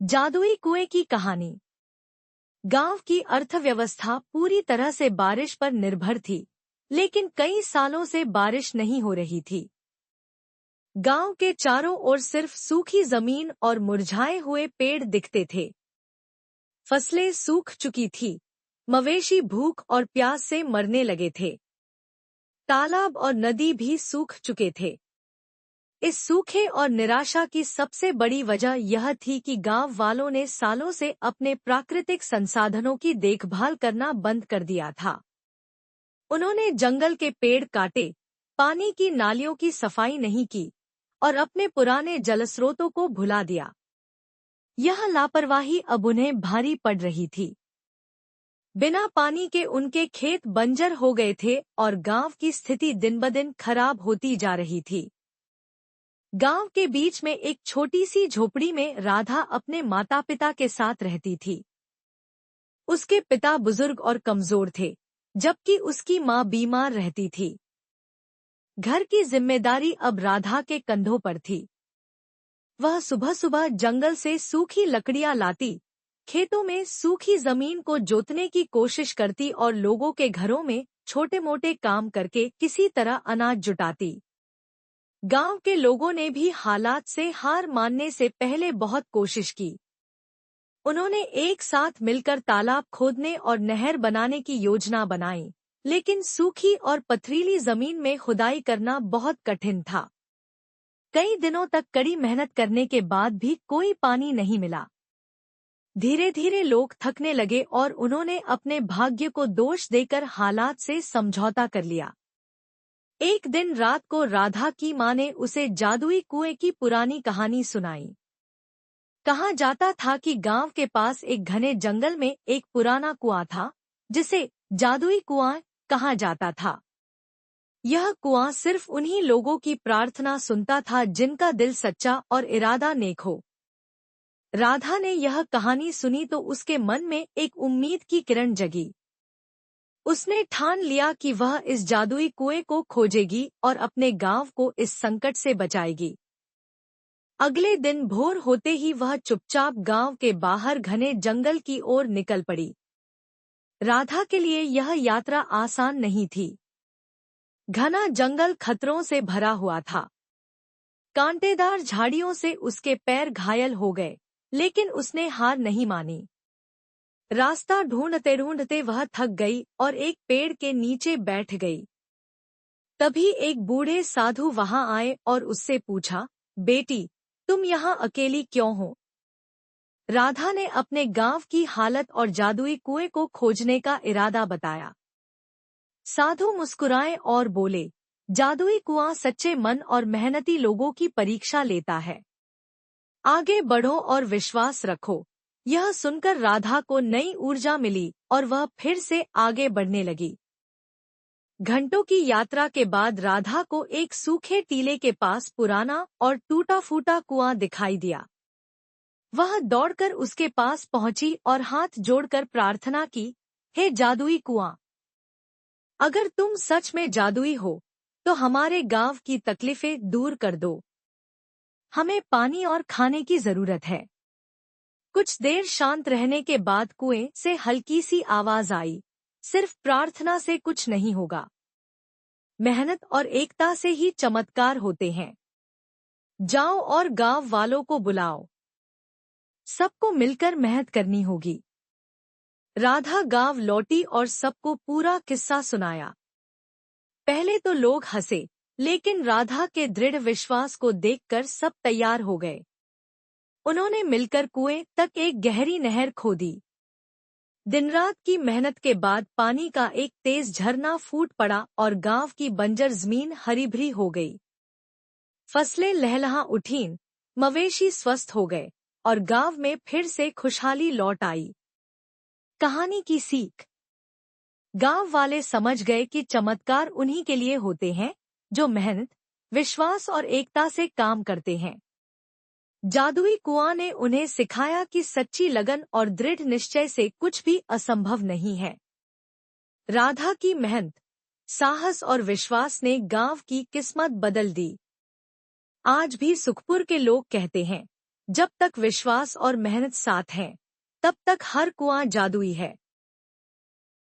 जादुई कुएं की कहानी। गांव की अर्थव्यवस्था पूरी तरह से बारिश पर निर्भर थी, लेकिन कई सालों से बारिश नहीं हो रही थी। गांव के चारों ओर सिर्फ सूखी जमीन और मुरझाए हुए पेड़ दिखते थे। फसलें सूख चुकी थी, मवेशी भूख और प्यास से मरने लगे थे। तालाब और नदी भी सूख चुके थे। इस सूखे और निराशा की सबसे बड़ी वजह यह थी कि गांव वालों ने सालों से अपने प्राकृतिक संसाधनों की देखभाल करना बंद कर दिया था। उन्होंने जंगल के पेड़ काटे, पानी की नालियों की सफाई नहीं की और अपने पुराने जलस्रोतों को भुला दिया। यह लापरवाही अब उन्हें भारी पड़ रही थी। बिना पानी के उनके खेत बंजर हो गए थे और गांव की स्थिति दिन ब दिन खराब होती जा रही थी। गांव के बीच में एक छोटी सी झोपड़ी में राधा अपने माता पिता के साथ रहती थी। उसके पिता बुजुर्ग और कमजोर थे, जबकि उसकी माँ बीमार रहती थी। घर की जिम्मेदारी अब राधा के कंधों पर थी। वह सुबह सुबह जंगल से सूखी लकड़ियां लाती, खेतों में सूखी जमीन को जोतने की कोशिश करती और लोगों के घरों में छोटे मोटे काम करके किसी तरह अनाज जुटाती। गांव के लोगों ने भी हालात से हार मानने से पहले बहुत कोशिश की। उन्होंने एक साथ मिलकर तालाब खोदने और नहर बनाने की योजना बनाई, लेकिन सूखी और पथरीली जमीन में खुदाई करना बहुत कठिन था। कई दिनों तक कड़ी मेहनत करने के बाद भी कोई पानी नहीं मिला। धीरे धीरे लोग थकने लगे और उन्होंने अपने भाग्य को दोष देकर हालात से समझौता कर लिया। एक दिन रात को राधा की माँ ने उसे जादुई कुएं की पुरानी कहानी सुनाई। कहा जाता था कि गांव के पास एक घने जंगल में एक पुराना कुआं था, जिसे जादुई कुआं कहा जाता था। यह कुआं सिर्फ उन्हीं लोगों की प्रार्थना सुनता था जिनका दिल सच्चा और इरादा नेक हो। राधा ने यह कहानी सुनी तो उसके मन में एक उम्मीद की किरण जगी। उसने ठान लिया कि वह इस जादुई कुएं को खोजेगी और अपने गांव को इस संकट से बचाएगी। अगले दिन भोर होते ही वह चुपचाप गांव के बाहर घने जंगल की ओर निकल पड़ी। राधा के लिए यह यात्रा आसान नहीं थी। घना जंगल खतरों से भरा हुआ था। कांटेदार झाड़ियों से उसके पैर घायल हो गए, लेकिन उसने हार नहीं मानी। रास्ता ढूंढते ढूंढते वह थक गई और एक पेड़ के नीचे बैठ गई। तभी एक बूढ़े साधु वहां आए और उससे पूछा, बेटी, तुम यहाँ अकेली क्यों हो? राधा ने अपने गांव की हालत और जादुई कुएं को खोजने का इरादा बताया। साधु मुस्कुराए और बोले, जादुई कुआं सच्चे मन और मेहनती लोगों की परीक्षा लेता है। आगे बढ़ो और विश्वास रखो। यह सुनकर राधा को नई ऊर्जा मिली और वह फिर से आगे बढ़ने लगी। घंटों की यात्रा के बाद राधा को एक सूखे टीले के पास पुराना और टूटा फूटा कुआं दिखाई दिया। वह दौड़कर उसके पास पहुंची और हाथ जोड़कर प्रार्थना की, हे जादुई कुआं, अगर तुम सच में जादुई हो तो हमारे गांव की तकलीफें दूर कर दो। हमें पानी और खाने की जरूरत है। कुछ देर शांत रहने के बाद कुएं से हल्की सी आवाज आई, सिर्फ प्रार्थना से कुछ नहीं होगा। मेहनत और एकता से ही चमत्कार होते हैं। जाओ और गांव वालों को बुलाओ। सबको मिलकर मेहनत करनी होगी। राधा गांव लौटी और सबको पूरा किस्सा सुनाया। पहले तो लोग हंसे, लेकिन राधा के दृढ़ विश्वास को देखकर सब तैयार हो गए। उन्होंने मिलकर कुएं तक एक गहरी नहर खोदी। दिन रात की मेहनत के बाद पानी का एक तेज झरना फूट पड़ा और गांव की बंजर जमीन हरी भरी हो गई। फसलें लहलहा उठीं, मवेशी स्वस्थ हो गए और गांव में फिर से खुशहाली लौट आई। कहानी की सीख। गांव वाले समझ गए कि चमत्कार उन्हीं के लिए होते हैं जो मेहनत, विश्वास और एकता से काम करते हैं। जादुई कुआं ने उन्हें सिखाया कि सच्ची लगन और दृढ़ निश्चय से कुछ भी असंभव नहीं है। राधा की मेहनत, साहस और विश्वास ने गांव की किस्मत बदल दी। आज भी सुखपुर के लोग कहते हैं, जब तक विश्वास और मेहनत साथ हैं, तब तक हर कुआं जादुई है।